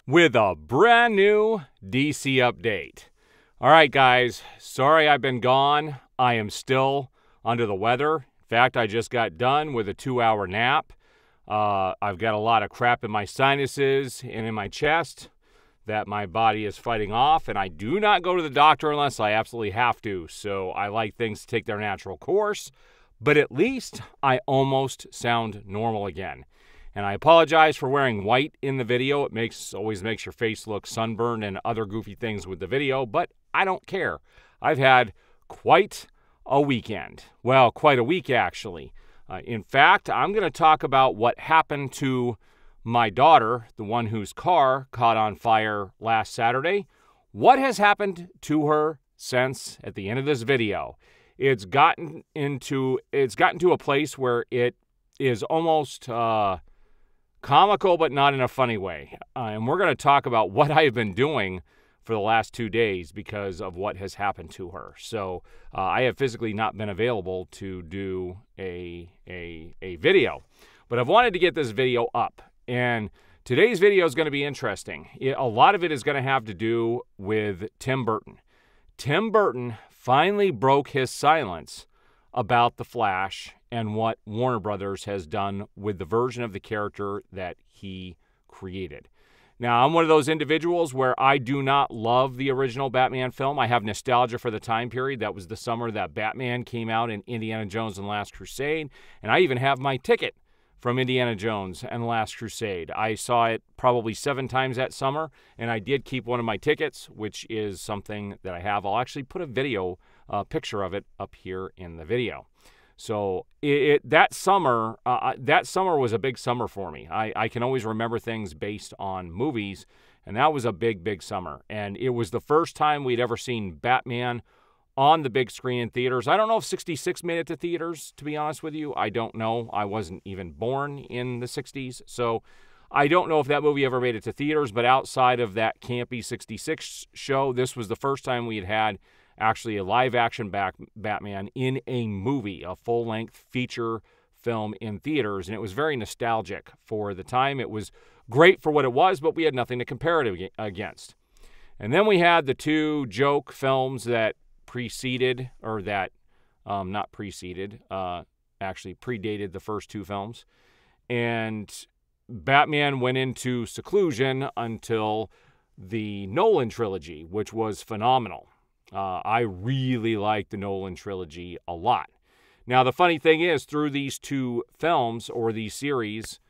with a brand new DC update. All right, guys, sorry I've been gone. I am still under the weather. In fact, I just got done with a 2-hour nap. I've got a lot of crap in my sinuses and in my chest that my body is fighting off, and I do not go to the doctor unless I absolutely have to. So I like things to take their natural course, but at least I almost sound normal again. And I apologize for wearing white in the video. It always makes your face look sunburned and other goofy things with the video, but I don't care. I've had quite a weekend. Well, quite a week, actually. In fact, I'm going to talk about what happened to my daughter, the one whose car caught on fire last Saturday. What has happened to her since at the end of this video? It's gotten to a place where it is almost comical, but not in a funny way. And we're going to talk about what I have been doing for the last 2 days because of what has happened to her. So I have physically not been available to do a video, but I've wanted to get this video up. And today's video is going to be interesting. A lot of it is going to have to do with Tim Burton. Tim Burton finally broke his silence about The Flash and what Warner Brothers has done with the version of the character that he created. Now, I'm one of those individuals where I do not love the original Batman film. I have nostalgia for the time period. That was the summer that Batman came out in Indiana Jones and the Last Crusade. And I even have my ticket from Indiana Jones and the Last Crusade. I saw it probably 7 times that summer, and I did keep one of my tickets, which is something that I have. I'll actually put a picture of it up here in the video. So that summer was a big summer for me. I can always remember things based on movies, and that was a big, big summer. And it was the first time we'd ever seen Batman on the big screen in theaters. I don't know if 66 made it to theaters, to be honest with you. I don't know. I wasn't even born in the 60s, so I don't know if that movie ever made it to theaters, but outside of that campy 66 show, this was the first time we had actually a live-action Batman in a movie, a full-length feature film in theaters, and it was very nostalgic for the time. It was great for what it was, but we had nothing to compare it against. And then we had the 2 joke films that predated the first 2 films. And Batman went into seclusion until the Nolan trilogy, which was phenomenal. I really liked the Nolan trilogy a lot. Now, the funny thing is, through these 2 films, or these series,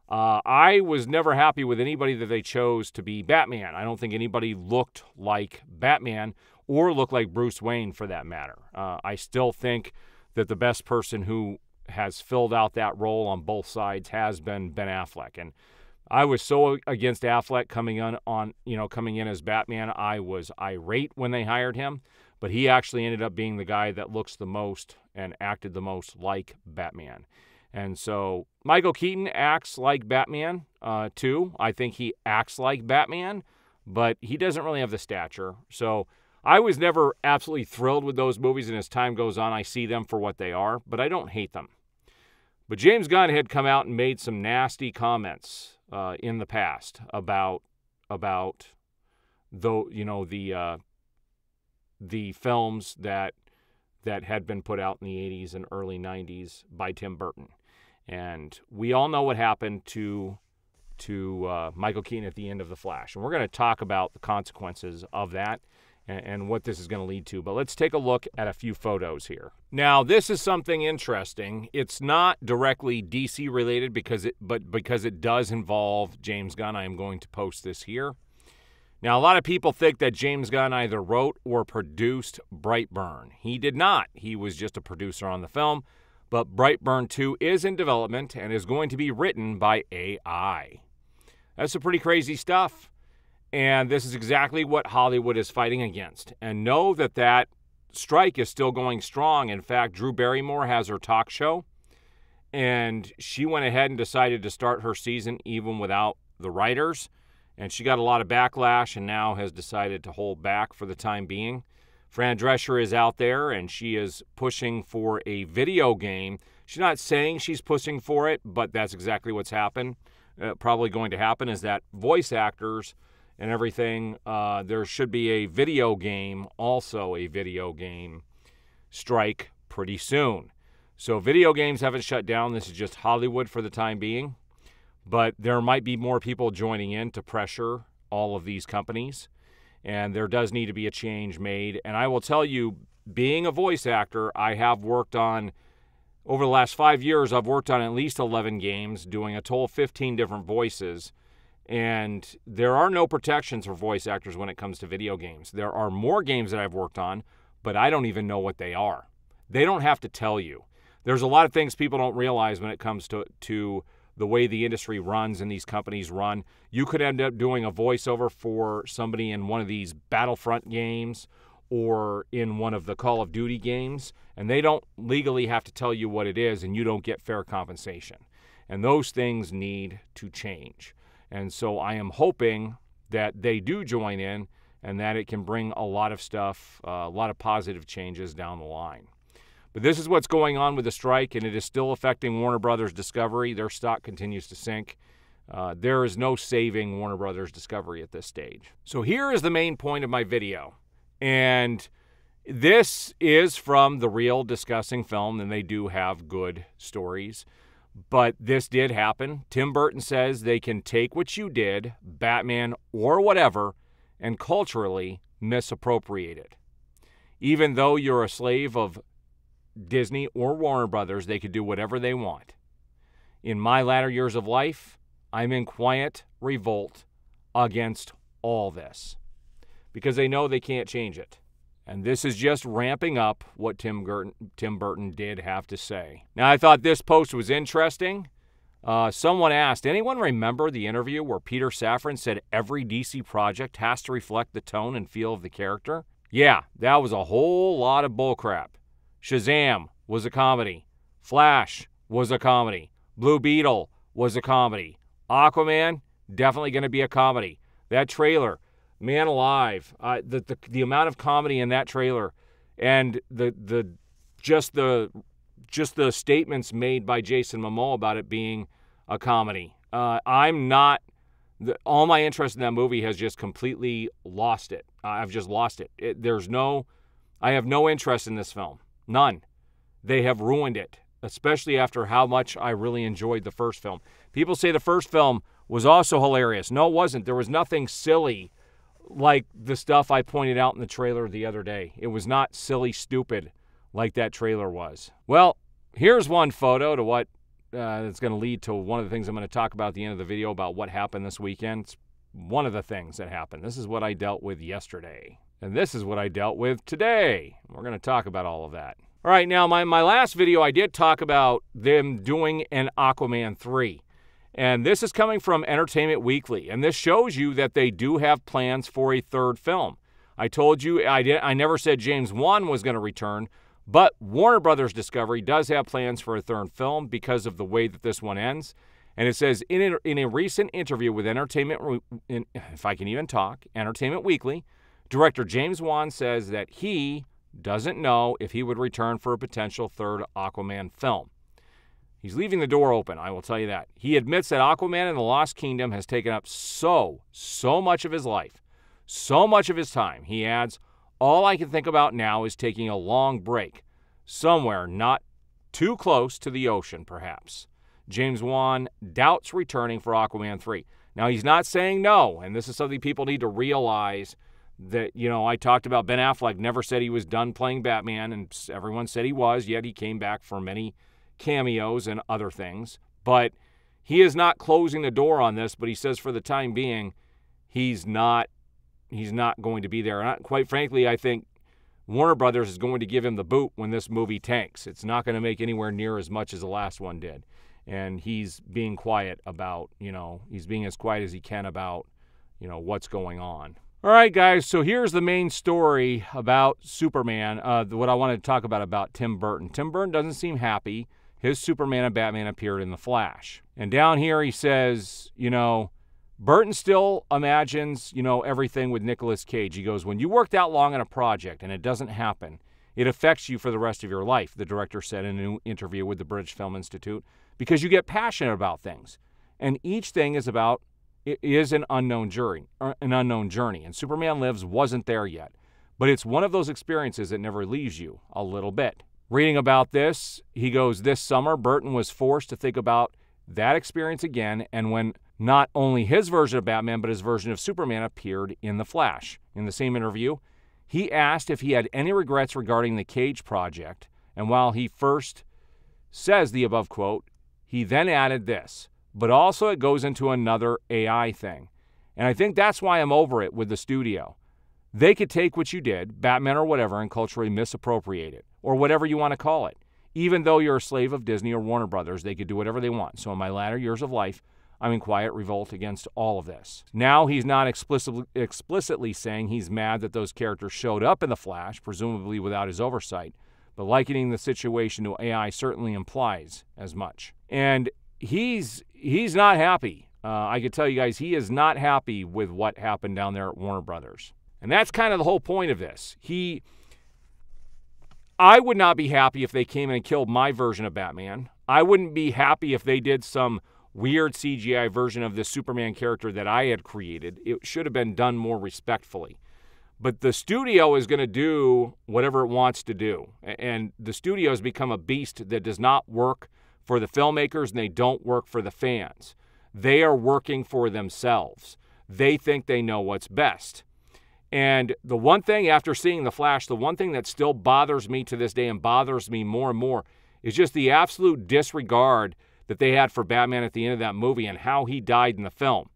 I was never happy with anybody that they chose to be Batman. I don't think anybody looked like Batman or looked like Bruce Wayne, for that matter. I still think that the best person who has filled out that role on both sides has been Ben Affleck. And I was so against Affleck coming in as Batman. I was irate when they hired him, but he actually ended up being the guy that looks the most and acted the most like Batman. And so Michael Keaton acts like Batman, too. I think he acts like Batman, but he doesn't really have the stature. So I was never absolutely thrilled with those movies, and as time goes on, I see them for what they are, but I don't hate them. But James Gunn had come out and made some nasty comments in the past about the films that had been put out in the 80s and early 90s by Tim Burton. And we all know what happened to Michael Keaton at the end of The Flash. And we're going to talk about the consequences of that and what this is going to lead to. But let's take a look at a few photos here. Now, this is something interesting. It's not directly DC related because it does involve James Gunn. I am going to post this here. Now, a lot of people think that James Gunn either wrote or produced Brightburn. He did not. He was just a producer on the film. But Brightburn 2 is in development and is going to be written by AI. That's some pretty crazy stuff. And this is exactly what Hollywood is fighting against. And know that that strike is still going strong. In fact, Drew Barrymore has her talk show, and she went ahead and decided to start her season even without the writers. And she got a lot of backlash and now has decided to hold back for the time being. Fran Drescher is out there, and she is pushing for a video game. She's not saying she's pushing for it, but that's exactly what's happened. Probably going to happen is that voice actors and everything. There should be a video game strike pretty soon. So video games haven't shut down. This is just Hollywood for the time being. But there might be more people joining in to pressure all of these companies. And there does need to be a change made. And I will tell you, being a voice actor, I have worked on, over the last 5 years, I've worked on at least 11 games, doing a total of 15 different voices. And there are no protections for voice actors when it comes to video games. There are more games that I've worked on, but I don't even know what they are. They don't have to tell you. There's a lot of things people don't realize when it comes to the way the industry runs and these companies run. You could end up doing a voiceover for somebody in one of these Battlefront games or in one of the Call of Duty games, and they don't legally have to tell you what it is, and you don't get fair compensation. And those things need to change. And so I am hoping that they do join in and that it can bring a lot of stuff, a lot of positive changes down the line. But this is what's going on with the strike, and it is still affecting Warner Brothers Discovery. Their stock continues to sink. There is no saving Warner Brothers Discovery at this stage. So here is the main point of my video. And this is from The Real discussing film, and they do have good stories. But this did happen. Tim Burton says they can take what you did, Batman or whatever, and culturally misappropriate it. Even though you're a slave of Disney or Warner Brothers, they could do whatever they want. In my latter years of life, I'm in quiet revolt against all this because they know they can't change it. And this is just ramping up what Tim Burton did have to say. Now, I thought this post was interesting. Someone asked, anyone remember the interview where Peter Safran said every DC project has to reflect the tone and feel of the character? Yeah, that was a whole lot of bullcrap. Shazam was a comedy. Flash was a comedy. Blue Beetle was a comedy. Aquaman, definitely going to be a comedy. That trailer, man alive, the amount of comedy in that trailer, and just the statements made by Jason Momoa about it being a comedy. All my interest in that movie has just completely lost it. I've just lost it. I have no interest in this film. None. They have ruined it, especially after how much I really enjoyed the first film. People say the first film was also hilarious. No, it wasn't. There was nothing silly like the stuff I pointed out in the trailer the other day. It was not silly, stupid like that trailer was. Well, here's one photo to what it's going to lead to one of the things I'm going to talk about at the end of the video about what happened this weekend. It's one of the things that happened. This is what I dealt with yesterday. And this is what I dealt with today. We're going to talk about all of that. All right, now my last video, I did talk about them doing an Aquaman 3. And this is coming from Entertainment Weekly. And this shows you that they do have plans for a third film. I told you, I never said James Wan was going to return, but Warner Brothers Discovery does have plans for a third film because of the way that this one ends. And it says, in a recent interview with Entertainment Weekly, director James Wan says that he doesn't know if he would return for a potential third Aquaman film. He's leaving the door open, I will tell you that. He admits that Aquaman and the Lost Kingdom has taken up so much of his life, so much of his time. He adds, all I can think about now is taking a long break, somewhere not too close to the ocean, perhaps. James Wan doubts returning for Aquaman 3. Now, he's not saying no, and this is something people need to realize that, I talked about Ben Affleck never said he was done playing Batman, and everyone said he was, yet he came back for many cameos and other things. But he is not closing the door on this, but he says for the time being, he's not going to be there. And quite frankly, I think Warner Brothers is going to give him the boot when this movie tanks. It's not going to make anywhere near as much as the last one did. And he's being quiet about, he's being as quiet as he can about, what's going on. All right, guys, so here's the main story about Superman, what I wanted to talk about Tim Burton. Tim Burton doesn't seem happy. His Superman and Batman appeared in The Flash. And down here he says, Burton still imagines, everything with Nicolas Cage. He goes, when you worked out long on a project and it doesn't happen, it affects you for the rest of your life, the director said in an interview with the British Film Institute, because you get passionate about things. And each thing is is an unknown journey, and Superman Lives wasn't there yet. But it's one of those experiences that never leaves you a little bit. Reading about this, he goes, this summer, Burton was forced to think about that experience again, and when not only his version of Batman, but his version of Superman appeared in The Flash. In the same interview, he asked if he had any regrets regarding the Cage project, and while he first says the above quote, he then added this, but also it goes into another AI thing. And I think that's why I'm over it with the studio. They could take what you did, Batman or whatever, and culturally misappropriate it, or whatever you want to call it. Even though you're a slave of Disney or Warner Brothers, they could do whatever they want. So in my latter years of life, I'm in quiet revolt against all of this. Now he's not explicitly saying he's mad that those characters showed up in The Flash, presumably without his oversight, but likening the situation to AI certainly implies as much. And he's not happy. I can tell you guys, he is not happy with what happened down there at Warner Brothers. And that's kind of the whole point of this. I would not be happy if they came in and killed my version of Batman. I wouldn't be happy if they did some weird CGI version of the Superman character that I had created. It should have been done more respectfully. But the studio is going to do whatever it wants to do. And the studio has become a beast that does not work for the filmmakers and they don't work for the fans. They are working for themselves. They think they know what's best. And the one thing, after seeing The Flash, the one thing that still bothers me to this day and bothers me more and more is just the absolute disregard that they had for Batman at the end of that movie and how he died in the film.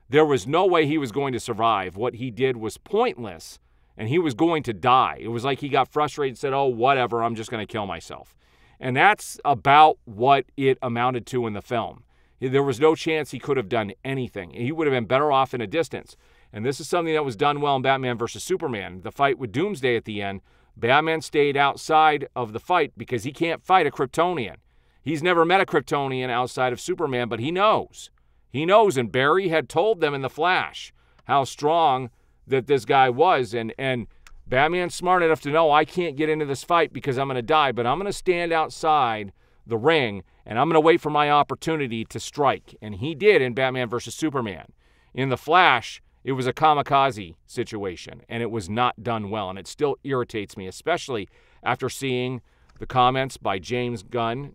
There was no way he was going to survive. What he did was pointless, and he was going to die. It was like he got frustrated and said, oh, whatever, I'm just going to kill myself. And that's about what it amounted to in the film. There was no chance he could have done anything. He would have been better off in a distance. And this is something that was done well in Batman vs. Superman. The fight with Doomsday at the end, Batman stayed outside of the fight because he can't fight a Kryptonian. He's never met a Kryptonian outside of Superman, but he knows. He knows, and Barry had told them in The Flash how strong that this guy was. And Batman's smart enough to know, I can't get into this fight because I'm going to die, but I'm going to stand outside the ring, and I'm going to wait for my opportunity to strike. And he did in Batman vs. Superman. In The Flash, it was a kamikaze situation, and it was not done well, and it still irritates me, especially after seeing the comments by James Gunn,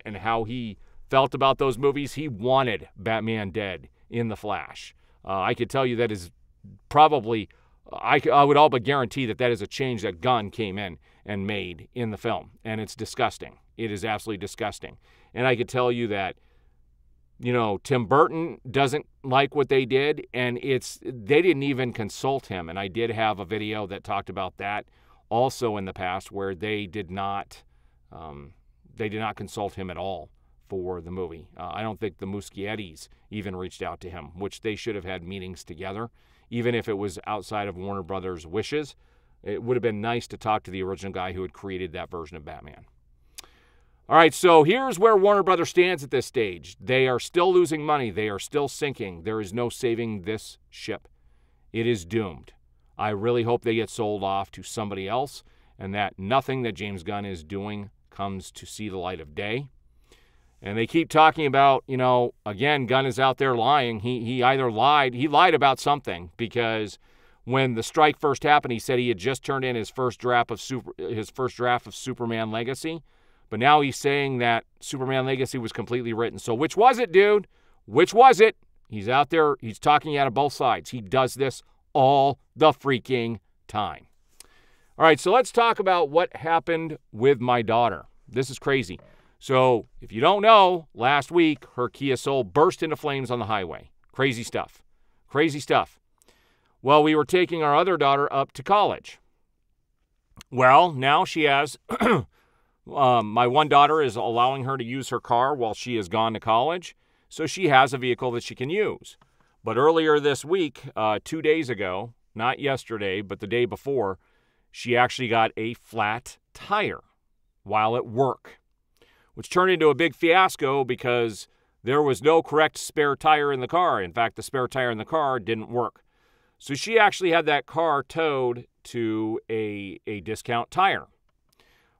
and how he felt about those movies. He wanted Batman dead in The Flash. I could tell you that is probably, I would all but guarantee that is a change that Gunn came in and made in the film, and it's disgusting. It is absolutely disgusting. And I could tell you that, Tim Burton doesn't like what they did, and they didn't even consult him. And I did have a video that talked about that also in the past, where they did not consult him at all for the movie. I don't think the Muschiettis even reached out to him, which they should have had meetings together, even if it was outside of Warner Brothers' wishes. It would have been nice to talk to the original guy who had created that version of Batman. All right, so here's where Warner Brothers stands at this stage. They are still losing money. They are still sinking. There is no saving this ship. It is doomed. I really hope they get sold off to somebody else and that nothing that James Gunn is doing comes to see the light of day. And they keep talking about, again, Gunn is out there lying. He either lied about something, because when the strike first happened, he said he had just turned in his first draft of Superman Legacy. But now he's saying that Superman Legacy was completely written. So which was it, dude? Which was it? He's out there. He's talking out of both sides. He does this all the freaking time. All right, so let's talk about what happened with my daughter. This is crazy. So if you don't know, last week, her Kia Soul burst into flames on the highway. Crazy stuff. Crazy stuff. Well, we were taking our other daughter up to college. Well, now she has... my one daughter is allowing her to use her car while she has gone to college, so she has a vehicle that she can use. But earlier this week, 2 days ago, not yesterday, but the day before, she actually got a flat tire while at work, which turned into a big fiasco because there was no correct spare tire in the car. In fact, the spare tire in the car didn't work. So she actually had that car towed to a discount tire.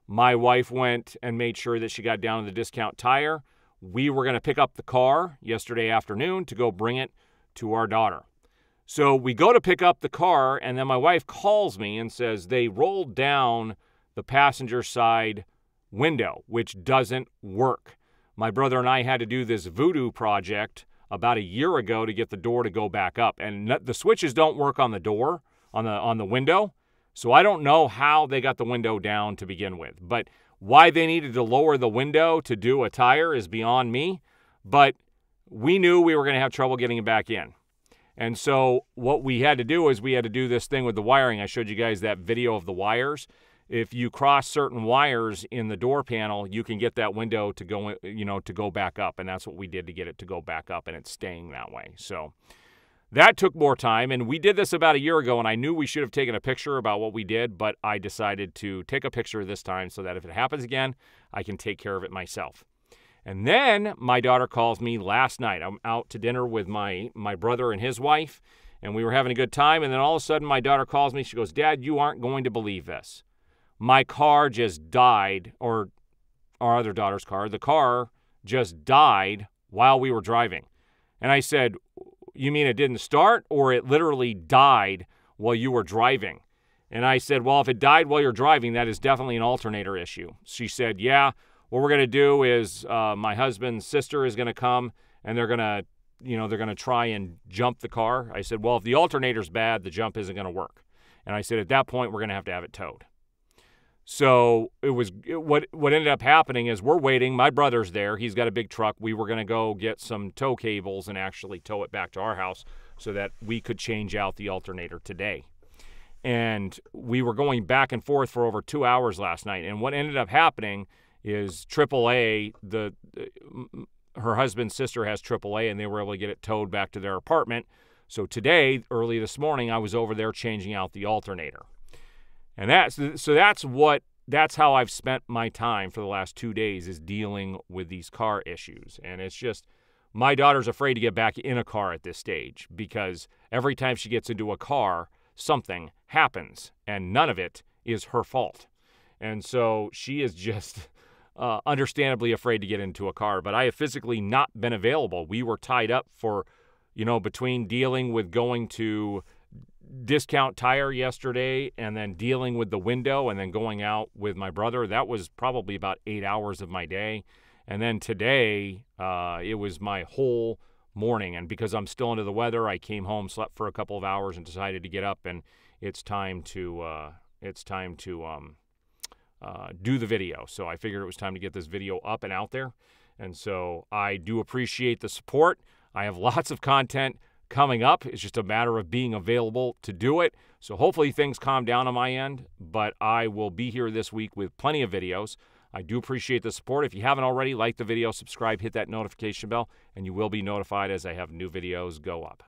My wife went and made sure that she got down to the discount tire. We were going to pick up the car yesterday afternoon to go bring it to our daughter. So we go to pick up the car, and then my wife calls me and says they rolled down the passenger side window, which doesn't work. My brother and I had to do this voodoo project about a year ago to get the door to go back up. And the switches don't work on the door, on the window. So I don't know how they got the window down to begin with. But why they needed to lower the window to do a tire is beyond me. But we knew we were going to have trouble getting it back in. And so what we had to do is we had to do this thing with the wiring. I showed you guys that video of the wires. If you cross certain wires in the door panel, you can get that window to go, to go back up. And that's what we did to get it to go back up, and it's staying that way. So that took more time, and we did this about a year ago, and I knew we should have taken a picture about what we did, but I decided to take a picture this time so that if it happens again, I can take care of it myself. And then my daughter calls me last night. I'm out to dinner with my brother and his wife, and we were having a good time, and then all of a sudden my daughter calls me. She goes, "Dad, you aren't going to believe this. My car just died," or our other daughter's car. The car just died while we were driving. And I said, "You mean it didn't start, or it literally died while you were driving?" And I said, "Well, if it died while you're driving, that is definitely an alternator issue." She said, "Yeah, what we're going to do is my husband's sister is going to come, and they're going to try and jump the car." I said, "Well, if the alternator's bad, the jump isn't going to work." And I said, "At that point, we're going to have it towed." So what ended up happening is we're waiting. My brother's there. He's got a big truck. We were going to go get some tow cables and actually tow it back to our house so that we could change out the alternator today. And we were going back and forth for over 2 hours last night. And what ended up happening is AAA, her husband's sister has AAA, and they were able to get it towed back to their apartment. So today, early this morning, I was over there changing out the alternator. And that's how I've spent my time for the last 2 days, is dealing with these car issues. And it's just, my daughter's afraid to get back in a car at this stage, because every time she gets into a car, something happens, and none of it is her fault. And so she is just understandably afraid to get into a car. But I have physically not been available. We were tied up for, between dealing with going to Discount Tire yesterday and then dealing with the window and then going out with my brother. That was probably about 8 hours of my day. And then today, it was my whole morning. And because I'm still under the weather, I came home, slept for a couple of hours, and decided to get up, and it's time to do the video. So I figured it was time to get this video up and out there. And so I do appreciate the support. I have lots of content coming up. It's just a matter of being available to do it. So hopefully things calm down on my end, but I will be here this week with plenty of videos. I do appreciate the support. If you haven't already, like the video, subscribe, hit that notification bell, and you will be notified as I have new videos go up.